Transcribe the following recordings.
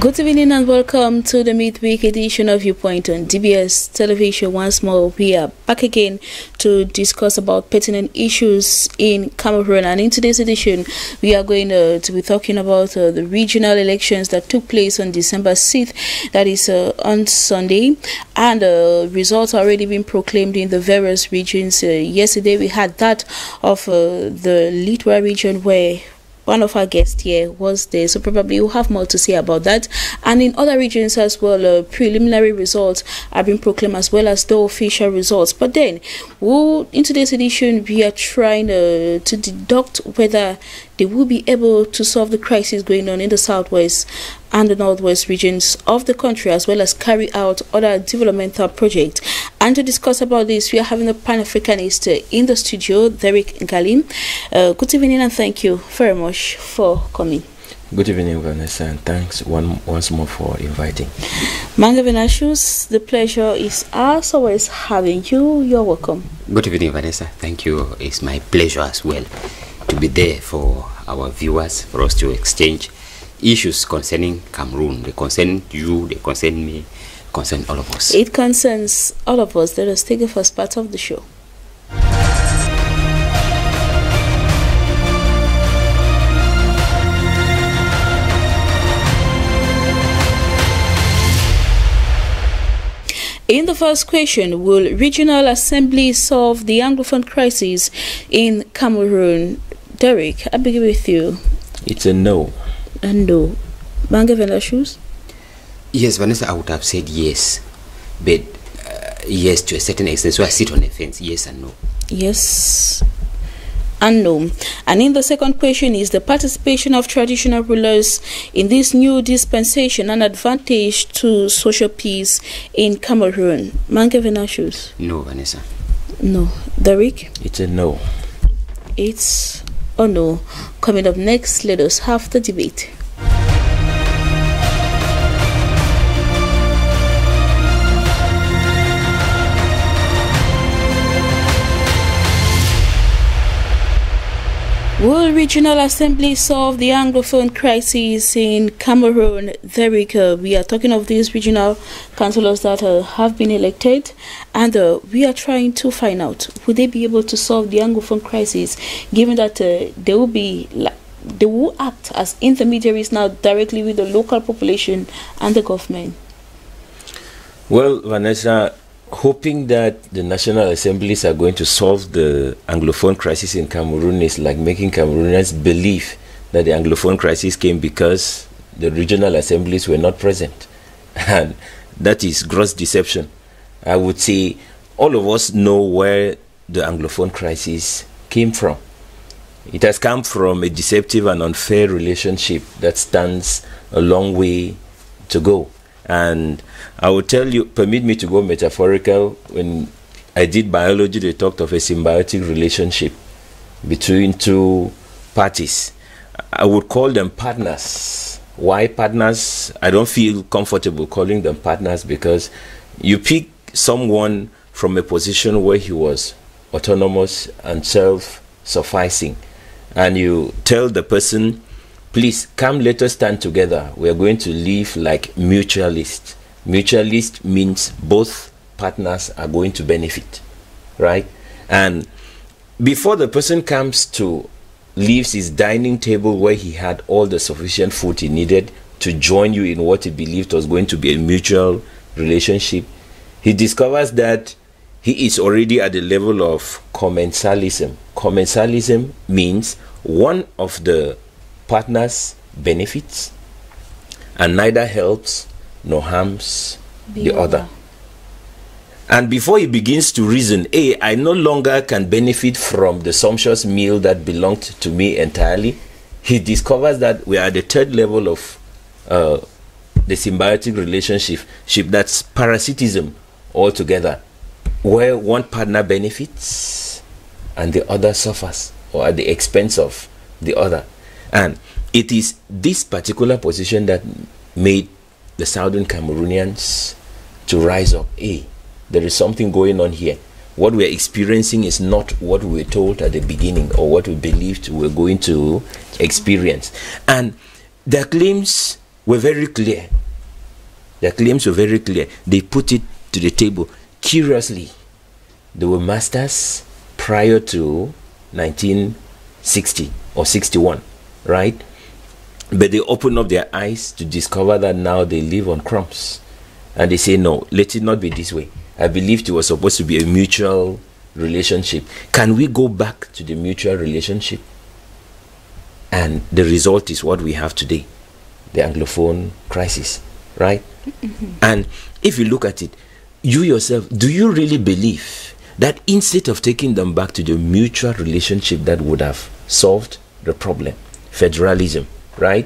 Good evening and welcome to the midweek edition of Viewpoint on DBS Television. Once more, we are back again to discuss about pertinent issues in Cameroon. And in today's edition, we are going to be talking about the regional elections that took place on December 6th, that is on Sunday. And results are already been proclaimed in the various regions. Yesterday, we had that of the Litwa region, where one of our guests here was there, so probably we'll have more to say about that. And in other regions as well, preliminary results have been proclaimed as well as the official results. But then, in today's edition, we are trying to deduct whether they will be able to solve the crisis going on in the southwest and the northwest regions of the country, as well as carry out other developmental projects. And to discuss about this, we are having a Pan-Africanist in the studio, Derek Ngalim. Good evening and thank you very much for coming. Good evening, Vanessa, and thanks once more for inviting. Manga Venashus, the pleasure is as always having you. You're welcome. Good evening, Vanessa. Thank you. It's my pleasure as well to be there for our viewers, for us to exchange issues concerning Cameroon. They concern you, they concern me, concern all of us. It concerns all of us. Let us take the first part of the show. In the first question, will regional assembly solve the Anglophone crisis in Cameroon? Derek, I begin with you. It's a no. A no. Manga Venashus? Yes, Vanessa, I would have said yes. But yes, to a certain extent. So I sit on the fence, yes and no. Yes and no. And in the second question, is the participation of traditional rulers in this new dispensation an advantage to social peace in Cameroon? Manga Venashus? No, Vanessa. No. Derek? It's a no. It's a no. Coming up next, let us have the debate. Will regional assembly solve the Anglophone crisis in Cameroon? Derek, we are talking of these regional councillors that have been elected, and we are trying to find out, will they be able to solve the Anglophone crisis, given that they will act as intermediaries now directly with the local population and the government? Well, Vanessa, hoping that the national assemblies are going to solve the Anglophone crisis in Cameroon is like making Cameroonians believe that the Anglophone crisis came because the regional assemblies were not present. And that is gross deception. I would say all of us know where the Anglophone crisis came from. It has come from a deceptive and unfair relationship that stands a long way to go. And I will tell you, permit me to go metaphorical. When I did biology, they talked of a symbiotic relationship between two parties. I would call them partners. Why partners? I don't feel comfortable calling them partners because you pick someone from a position where he was autonomous and self-sufficing, and you tell the person, please come, let us stand together. We are going to live like mutualists. Mutualist means both partners are going to benefit, right? And before the person comes to leaves his dining table where he had all the sufficient food he needed to join you in what he believed was going to be a mutual relationship, he discovers that he is already at the level of commensalism. Commensalism means one of the partners benefits and neither helps nor harms the other. And before he begins to reason, I no longer can benefit from the sumptuous meal that belonged to me entirely, he discovers that we are at the third level of the symbiotic relationship, that's parasitism altogether, where one partner benefits and the other suffers, or at the expense of the other. And it is this particular position that made the southern Cameroonians to rise up. There is something going on here. What we are experiencing is not what we were told at the beginning or what we believed we were going to experience. And their claims were very clear. Their claims were very clear. They put it to the table. Curiously, they were masters prior to 1960 or 61, right? But they open up their eyes to discover that now they live on crumbs. And they say, no, let it not be this way. I believed it was supposed to be a mutual relationship. Can we go back to the mutual relationship? And the result is what we have today, the Anglophone crisis, right? And if you look at it, you yourself, do you really believe that instead of taking them back to the mutual relationship that would have solved the problem, federalism, right,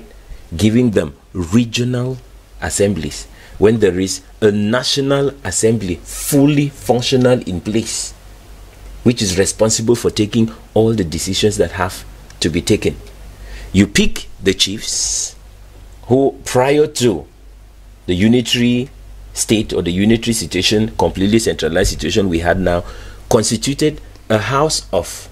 giving them regional assemblies, when there is a national assembly fully functional in place, which is responsible for taking all the decisions that have to be taken? You pick the chiefs who, prior to the unitary state or the unitary situation, completely centralized situation we had now, constituted a house of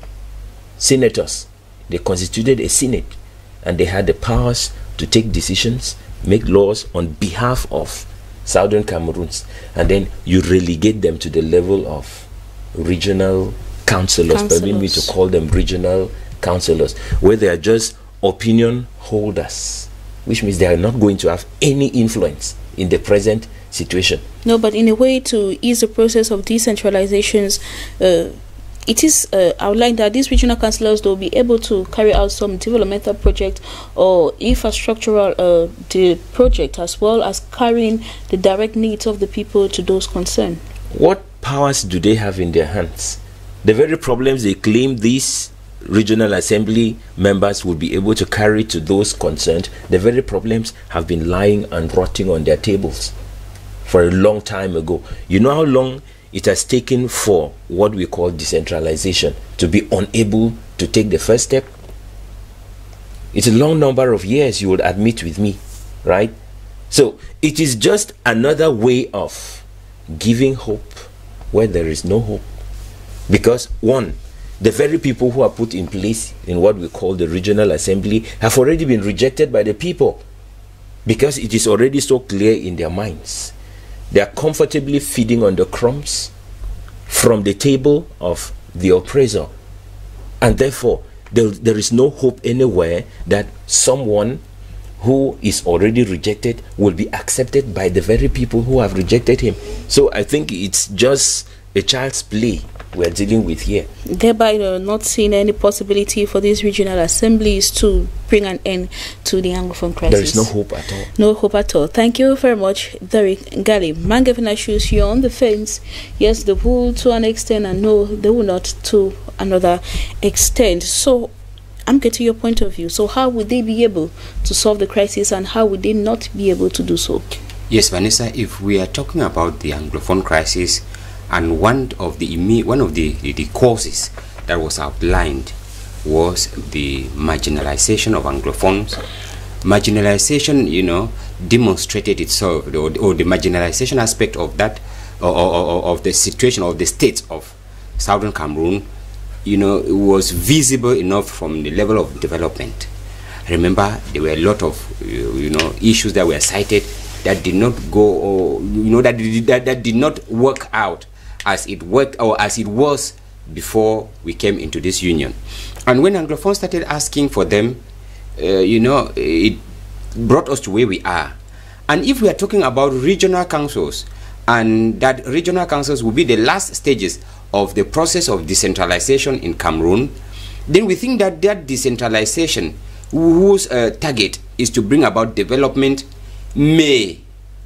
senators. They constituted a senate, and they had the powers to take decisions, make laws on behalf of Southern Cameroons, and then you relegate them to the level of regional councillors. Permit me to call them regional councillors, where they are just opinion holders, which means they are not going to have any influence in the present situation. No, but in a way to ease the process of decentralizations, it is outlined that these regional councillors will be able to carry out some developmental project or infrastructural project, as well as carrying the direct needs of the people to those concerned. What powers do they have in their hands? The very problems they claim these regional assembly members will be able to carry to those concerned, the very problems have been lying and rotting on their tables for a long time ago. You know how long it has taken for what we call decentralization to be unable to take the first step? It's a long number of years, you would admit with me, right? So it is just another way of giving hope where there is no hope. Because one, the very people who are put in place in what we call the regional assembly have already been rejected by the people, because it is already so clear in their minds. They are comfortably feeding on the crumbs from the table of the oppressor, and therefore there is no hope anywhere that someone who is already rejected will be accepted by the very people who have rejected him. So I think it's just a child's play we're dealing with here. Thereby not seeing any possibility for these regional assemblies to bring an end to the Anglophone crisis. There is no hope at all. No hope at all. Thank you very much, Derek Ngali. Mangafina shoes, you're on the fence. Yes, they will to an extent, and no, they will not to another extent. So I'm getting your point of view. So how would they be able to solve the crisis, and how would they not be able to do so? Yes, Vanessa, if we are talking about the Anglophone crisis, and one of the causes that was outlined was the marginalization of Anglophones. Marginalization, demonstrated itself, or the marginalization aspect of that, of the situation of the states of Southern Cameroon, it was visible enough from the level of development. Remember, there were a lot of, issues that were cited that did not go, or, that did not work out as it worked, or as it was before we came into this union. And when Anglophones started asking for them, it brought us to where we are. And if we are talking about regional councils, and that regional councils will be the last stages of the process of decentralization in Cameroon, then we think that that decentralization, whose target is to bring about development, may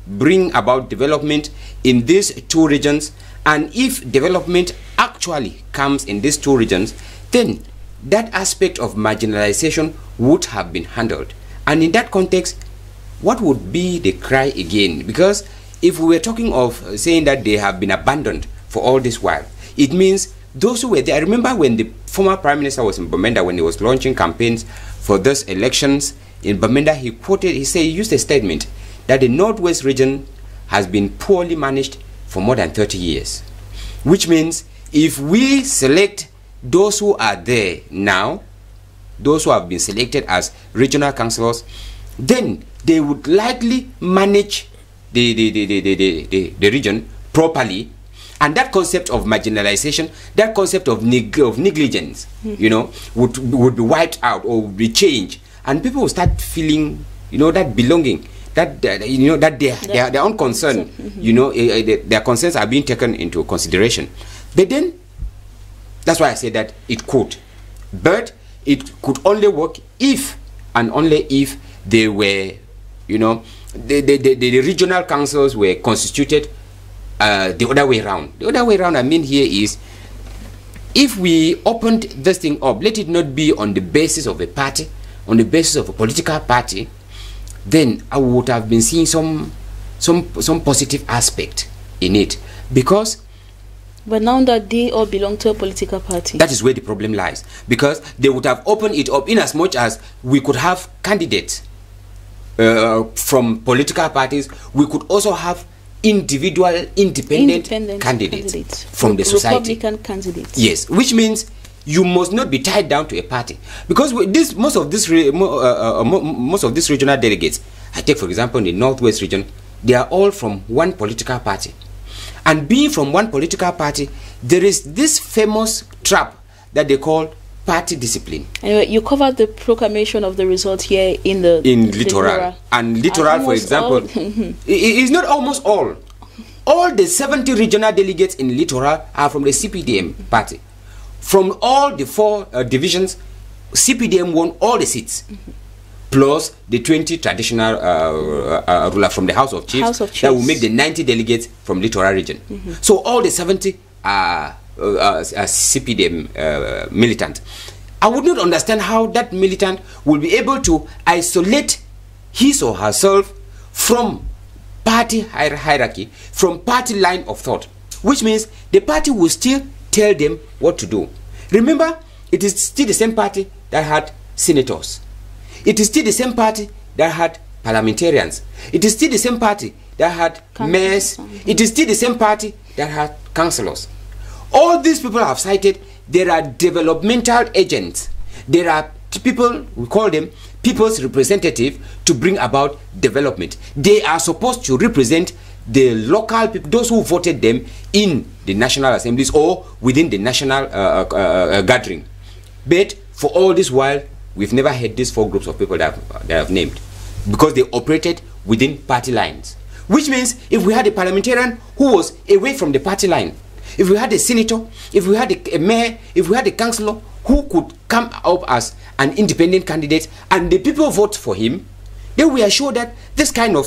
bring about development in these two regions. And if development actually comes in these two regions, then that aspect of marginalization would have been handled. And in that context, what would be the cry again? Because if we were talking of saying that they have been abandoned for all this while, it means those who were there. I remember when the former Prime Minister was in Bamenda, when he was launching campaigns for those elections in Bamenda, he used a statement that the Northwest region has been poorly managed for more than 30 years. Which means if we select those who are there now, those who have been selected as regional councillors, then they would likely manage the region properly. And that concept of marginalization, that concept of negligence, you know, would be wiped out or would be changed, and people will start feeling, you know, that belonging, that you know, that their own concern, you know, their concerns are being taken into consideration. But then, that's why I say that it could, but it could only work if and only if they were, you know, the regional councils were constituted the other way around. The other way around I mean here is, if we opened this thing up, let it not be on the basis of a party, on the basis of a political party, then I would have been seeing some positive aspect in it. Because but now that they all belong to a political party, that is where the problem lies. Because they would have opened it up in as much as we could have candidates from political parties. We could also have individual independent candidates from the society, Republican candidates. Yes, which means you must not be tied down to a party, because this most of these regional delegates, I take for example in the Northwest region, they are all from one political party, and being from one political party, there is this famous trap that they call party discipline. Anyway, you covered the proclamation of the result here in Littoral. And Littoral, for example, it is not almost all. All the 70 regional delegates in Littoral are from the CPDM party. From all the 4 divisions, CPDM won all the seats, plus the 20 traditional ruler from the House of Chiefs, that will make the 90 delegates from Littoral region. So all the 70 are CPDM militant. I would not understand how that militant will be able to isolate his or herself from party hierarchy, from party line of thought, which means the party will still tell them what to do. Remember, it is still the same party that had senators. It is still the same party that had parliamentarians. It is still the same party that had mayors. It is still the same party that had councillors. All these people have cited, there are developmental agents. There are people, we call them people's representative, to bring about development. They are supposed to represent the local people, those who voted them in the national assemblies or within the national gathering. But for all this while, we've never had these 4 groups of people that I've named, because they operated within party lines. Which means if we had a parliamentarian who was away from the party line, if we had a senator, if we had a mayor, if we had a councillor who could come up as an independent candidate and the people vote for him, then we are sure that this kind of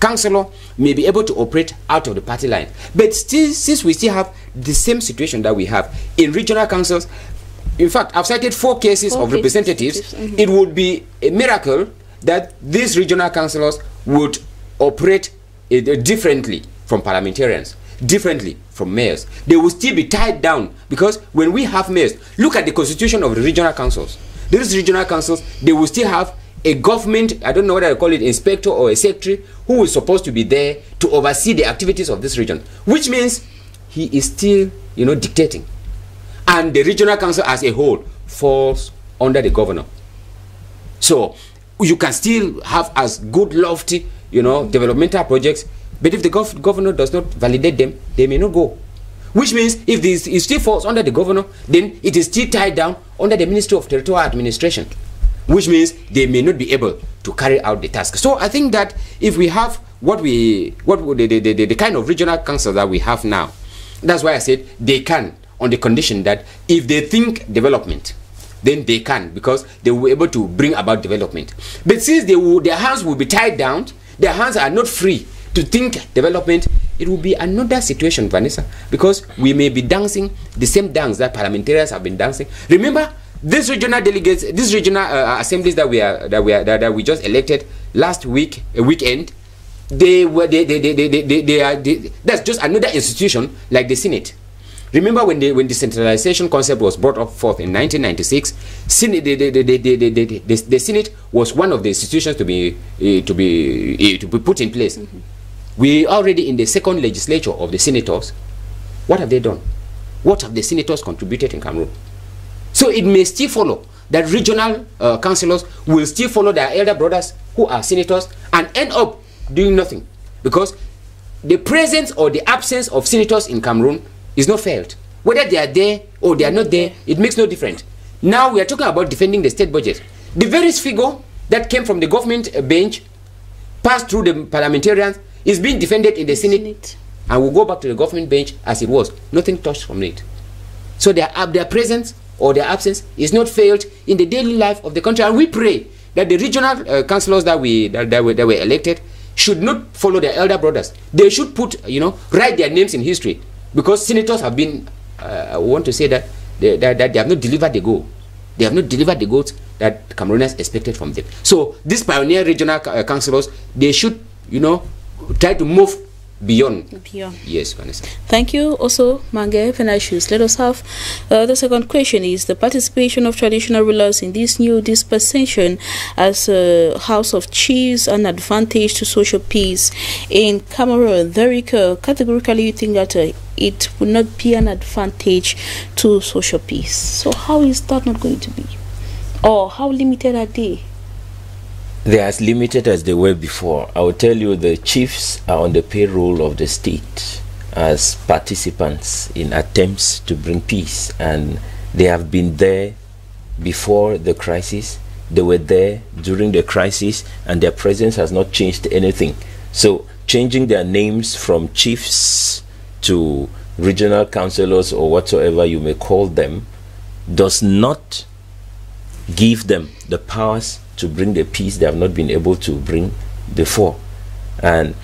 councillor may be able to operate out of the party line. But still, since we still have the same situation that we have in regional councils, in fact, I've cited 4 cases of representatives. It would be a miracle that these regional councillors would operate differently from parliamentarians, differently from mayors. They will still be tied down, because when we have mayors, look at the constitution of the regional councils. These regional councils, they will still have a government, I don't know whether I call it inspector or a secretary, who is supposed to be there to oversee the activities of this region, which means he is still, you know, dictating. And the regional council as a whole falls under the governor. So you can still have as good, lofty, you know, developmental projects, but if the governor does not validate them, they may not go. Which means if this it still falls under the governor, then it is still tied down under the Ministry of Territorial Administration, which means they may not be able to carry out the task. So I think that if we have the kind of regional council that we have now, that's why I said they can, on the condition that if they think development, then they can, because they will be able to bring about development. But since their hands will be tied down, their hands are not free to think development, it will be another situation, Vanessa, because we may be dancing the same dance that parliamentarians have been dancing. Remember, these regional delegates, these regional assemblies that we just elected last weekend, that's just another institution like the Senate. Remember when the decentralization concept was brought up forth in 1996, the Senate was one of the institutions to be put in place. We already in the second legislature of the senators. What have they done? What have the senators contributed in Cameroon? So it may still follow that regional councillors will still follow their elder brothers who are senators and end up doing nothing, because the presence or the absence of senators in Cameroon is not felt. Whether they are there or they are not there, it makes no difference. Now we are talking about defending the state budget. The very figure that came from the government bench, passed through the parliamentarians, is being defended in the Senate, and will go back to the government bench as it was. Nothing touched from it. So their presence or their absence is not felt in the daily life of the country. And we pray that the regional councillors that were elected should not follow their elder brothers. They should put, write their names in history, because senators have been, I want to say that they have not delivered the goal. They have not delivered the goals that Cameroonians expected from them. So these pioneer regional councillors, they should, try to move beyond. Yes, Vanessa. Thank you. Also, Mange Venasius, let us have the second question is the participation of traditional rulers in this new dispensation as a House of Chiefs an advantage to social peace in Cameroon. Very categorically, you think that it would not be an advantage to social peace. So how is that not going to be? Or how limited are they? They are as limited as they were before. I will tell you, the chiefs are on the payroll of the state as participants in attempts to bring peace, and they have been there before the crisis. They were there during the crisis, and their presence has not changed anything. So changing their names from chiefs to regional councillors or whatsoever you may call them does not give them the powers to bring the peace they have not been able to bring before. And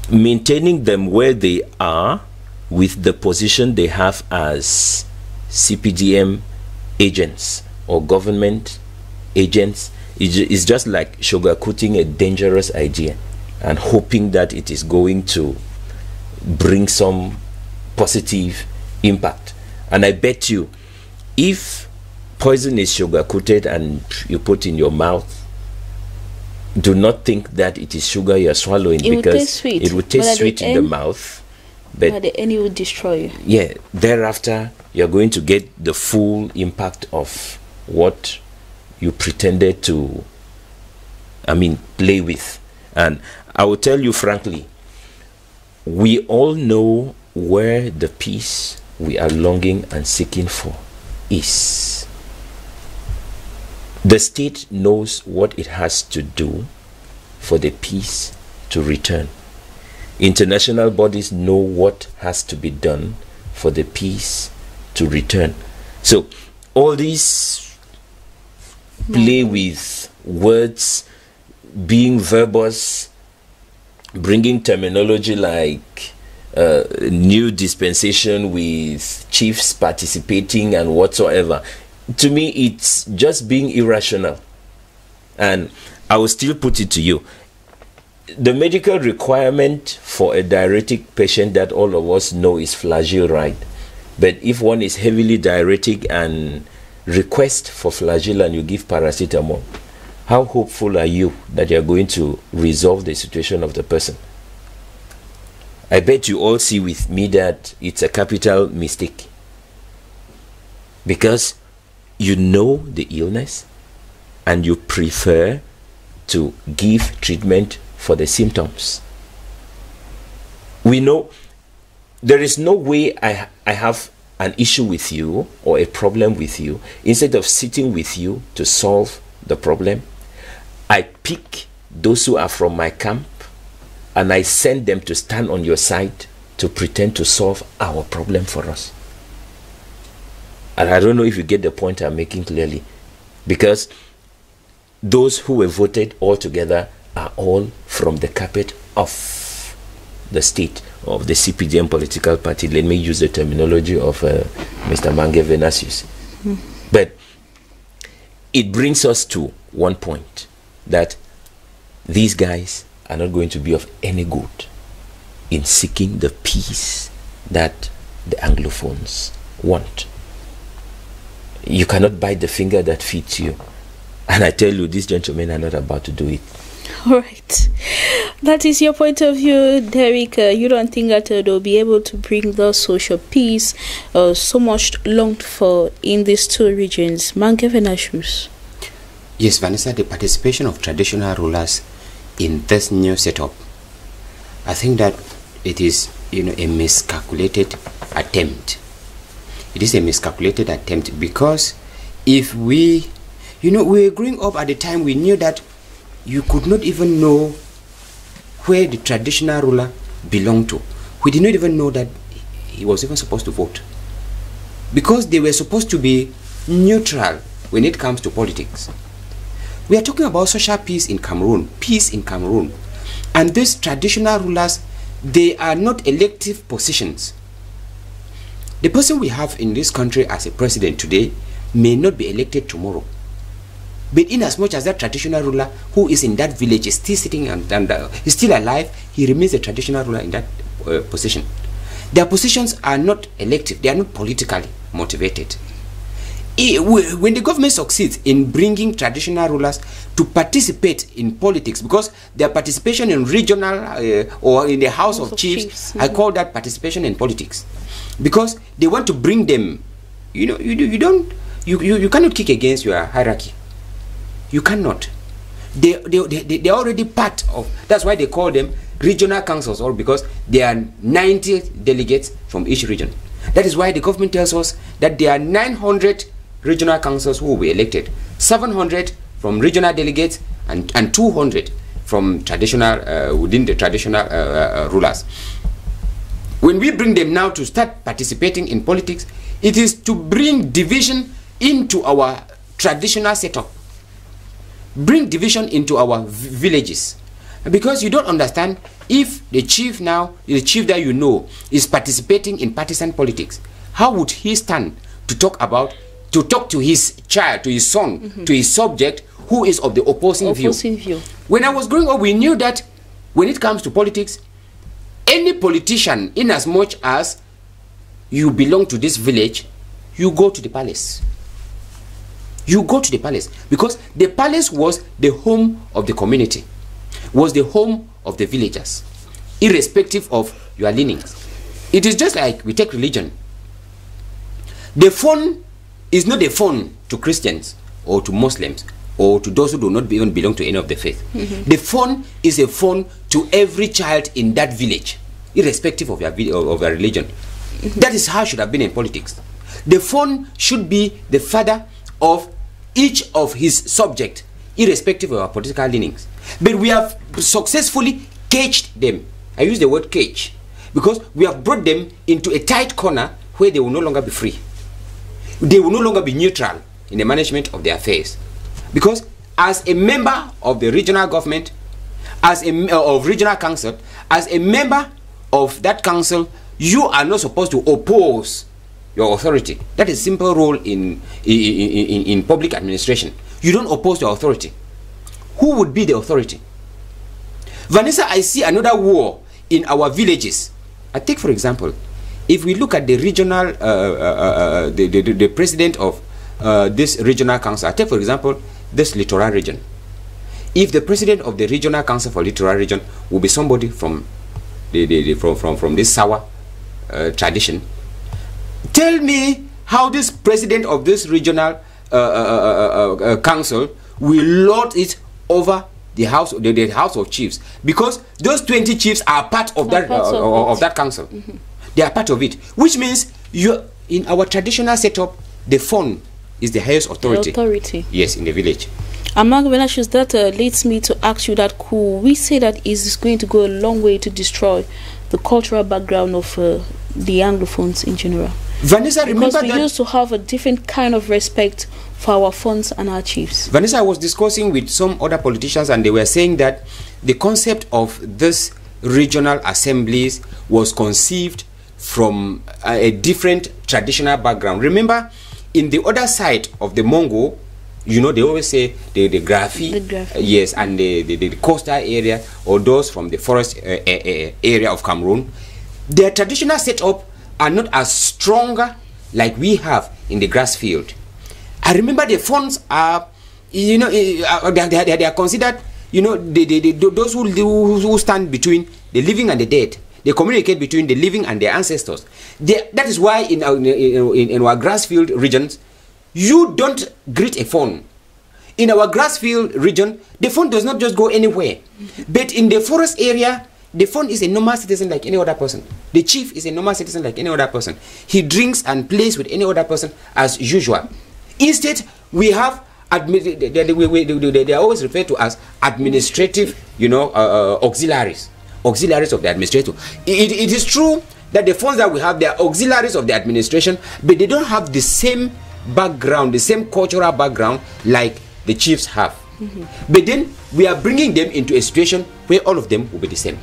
maintaining them where they are with the position they have as CPDM agents or government agents is just like sugarcoating a dangerous idea and hoping that it is going to bring some positive impact. And I bet you, if poison is sugar-coated and you put in your mouth, do not think that it is sugar you are swallowing, because it will taste sweet in the mouth, but at the end it will destroy you. Yeah, thereafter you are going to get the full impact of what you pretended to, play with. And I will tell you frankly, we all know where the peace we are longing and seeking for is. The state knows what it has to do for the peace to return. International bodies know what has to be done for the peace to return. So all these play with words, being verbose, bringing terminology like new dispensation with chiefs participating and whatsoever, to me it's just being irrational. And I will still put it to you, the medical requirement for a diuretic patient that all of us know is flagyl, right? But if one is heavily diuretic and request for flagyl and you give paracetamol, how hopeful are you that you are going to resolve the situation of the person? I bet you all see with me that it's a capital mistake, because you know the illness and you prefer to give treatment for the symptoms. We know there is no way I have an issue with you or a problem with you. Instead of sitting with you to solve the problem, I pick those who are from my camp and I send them to stand on your side to pretend to solve our problem for us. And I don't know if you get the point I'm making clearly, because those who were voted all together are all from the carpet of the state, of the CPDM political party. Let me use the terminology of Mr. Mange Venasius. But it brings us to one point, that these guys are not going to be of any good in seeking the peace that the Anglophones want. You cannot bite the finger that feeds you. And I tell you, these gentlemen are not about to do it. All right. That is your point of view, Derek. You don't think that they'll be able to bring the social peace so much longed for in these two regions? Mange Venasius. Yes, Vanessa, the participation of traditional rulers in this new setup, I think that it is, a miscalculated attempt. It is a miscalculated attempt because if we were growing up at the time, we knew that you could not even know where the traditional ruler belonged to. We did not even know that he was even supposed to vote, because they were supposed to be neutral when it comes to politics. We are talking about social peace in Cameroon, and these traditional rulers, they are not elective positions. The person we have in this country as a president today may not be elected tomorrow. But in as much as that traditional ruler who is in that village is still sitting and is still alive, he remains a traditional ruler in that position. Their positions are not elective, they are not politically motivated. When the government succeeds in bringing traditional rulers to participate in politics, because their participation in regional or in the House of Chiefs, I call that participation in politics, because they want to bring them. You cannot kick against your hierarchy. You cannot. They're already part of. That's why they call them regional councils, or because there are 90 delegates from each region. That is why the government tells us that there are 900 regional councils who will be elected, 700 from regional delegates, and 200 from traditional within the traditional rulers. When we bring them now to start participating in politics, it is to bring division into our traditional setup, bring division into our villages, because you don't understand. If the chief that you know is participating in partisan politics, how would he stand to talk to his child, to his son, to his subject who is of the opposing view? When I was growing up, we knew that when it comes to politics, any politician, in as much as you belong to this village, you go to the palace. You go to the palace, because the palace was the home of the community, was the home of the villagers, irrespective of your leanings. It is just like we take religion. The phone is not a phone to Christians or to Muslims or to those who do not even belong to any of the faith. The phone is a phone to every child in that village, irrespective of your religion. That is how it should have been in politics. The phone should be the father of each of his subject, irrespective of our political leanings. But we have successfully caged them. I use the word cage because we have brought them into a tight corner where they will no longer be free. They will no longer be neutral in the management of their affairs. Because as a member of the regional government, of regional council, as a member of that council, you are not supposed to oppose your authority. That is a simple rule in public administration. You don't oppose the authority. Who would be the authority? Vanessa, I see another war in our villages. I take, for example, if we look at the regional, the president of this regional council, I take, for example, this littoral region. If the president of the regional council for littoral region will be somebody from from this Sawa tradition, tell me how this president of this regional council will lord it over the house of chiefs, because those 20 chiefs are part of that council. They are part of it, which means in our traditional setup, the phone is the highest authority. Yes, in the village. Among Venashus, that leads me to ask you that could we say that is going to go a long way to destroy the cultural background of the Anglophones in general? Vanessa, remember because we used to have a different kind of respect for our fonts and our chiefs. Vanessa, I was discussing with some other politicians, and they were saying that the concept of this regional assemblies was conceived from a different traditional background. Remember, in the other side of the Mongo, you know, they always say the Grafi, yes, and the coastal area, or those from the forest area of Cameroon, their traditional setup are not as stronger like we have in the grass field. I remember the fonts are, you know, they are considered, you know, those who stand between the living and the dead. They communicate between the living and their ancestors. That is why in our grass field regions, you don't greet a fawn. in our grassfield region, the fund does not just go anywhere. But in the forest area, the fund is a normal citizen like any other person. The chief is a normal citizen like any other person. He drinks and plays with any other person as usual. Instead, we have they are always referred to as administrative, auxiliaries of the administrator. It is true that the funds that we have, they are auxiliaries of the administration, but they don't have the same background, the same cultural background like the chiefs have. But then we are bringing them into a situation where all of them will be the same.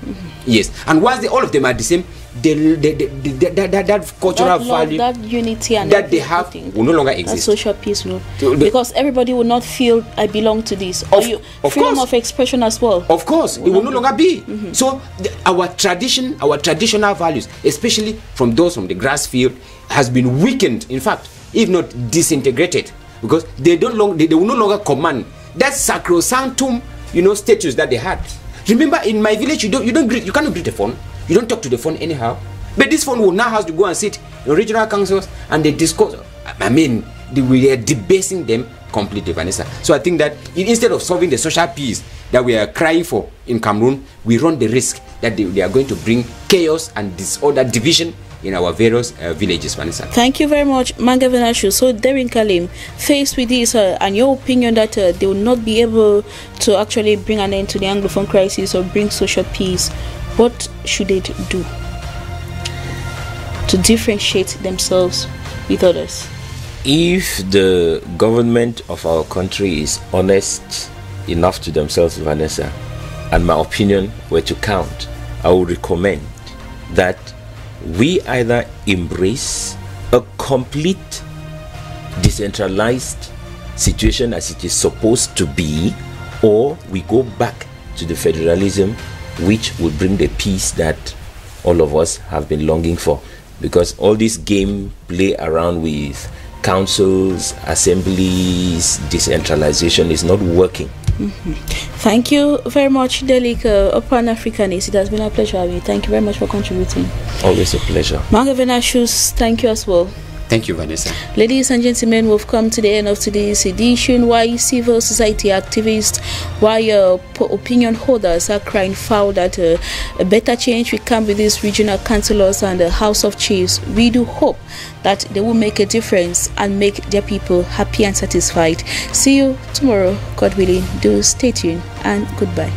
Yes, and once all of them are the same, that cultural value, that unity and that they have will no longer exist. That social peace will, because everybody will not feel I belong to this. Freedom of expression as well. Of course, it will no longer be. So our traditional values, especially from those from the grass field, has been weakened. In fact, if not disintegrated, because they will no longer command that sacrosanctum, status that they had. Remember, in my village, you cannot greet the phone. You don't talk to the phone anyhow. But this phone will now have to go and sit in regional councils and they discuss. I mean, we are debasing them completely, Vanessa. So I think that instead of solving the social peace that we are crying for in Cameroon, we run the risk that they are going to bring chaos and disorder, division in our various villages, Vanessa. Thank you very much, Manga Venashu. So, Derin Kalim, faced with this and your opinion that they will not be able to actually bring an end to the Anglophone crisis or bring social peace, what should they do to differentiate themselves with others? If the government of our country is honest enough to themselves, Vanessa, and my opinion were to count, I would recommend that we either embrace a complete decentralized situation as it is supposed to be, or we go back to the federalism which will bring the peace that all of us have been longing for. Because all this game play around with councils, assemblies, decentralization is not working. Thank you very much, Delik, a Pan-Africanist. It has been a pleasure having you. Thank you very much for contributing. Always a pleasure. Manga Venashus, thank you as well. Thank you, Vanessa. Ladies and gentlemen, we've come to the end of today's edition. Why civil society activists, why opinion holders are crying foul that a better change will come with these regional councillors and the House of Chiefs. We do hope that they will make a difference and make their people happy and satisfied. See you tomorrow, God willing. Do stay tuned and goodbye.